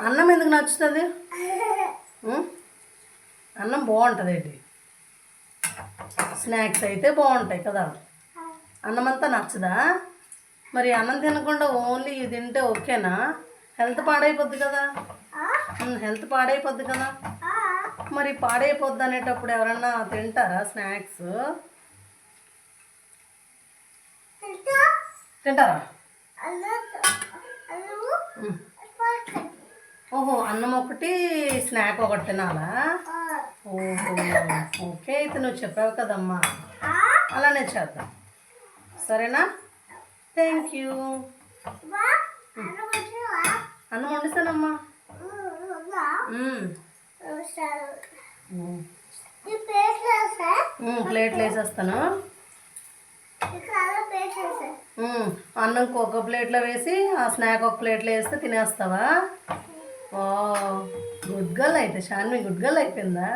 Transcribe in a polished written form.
అన్నం ఎందుకు నచ్చుతుంది? అన్నం బాగుంటుంది ఏంటి? స్నాక్స్ అయితే బాగుంటాయి కదా. అన్నం అంతా నచ్చదా? మరి అన్నం తినకుండా ఓన్లీ ఇది తింటే ఓకేనా? హెల్త్ పాడైపోద్ది కదా. హెల్త్ పాడైపోద్ది కదా. మరి పాడైపోద్ది అనేటప్పుడు ఎవరన్నా తింటారా స్నాక్స్? తింటారా? ఓహో, అన్నం ఒకటి స్నాక్ ఒకటి తినాలా? ఓహో, ఓకే. అయితే నువ్వు చెప్పావు కదమ్మా, అలానే చేద్దాం. సరేనా? Thank you. అన్నం వండిస్తానమ్మా. ప్లేట్లు వేసేస్తాను. అన్నం ఒక ప్లేట్లో వేసి ఆ స్నాక్ ఒక ప్లేట్లో వేస్తే తినేస్తావా? గుడ్ గర్ల్ అయితే. షాన్వి గుడ్ గర్ల్ అయిపోయిందా?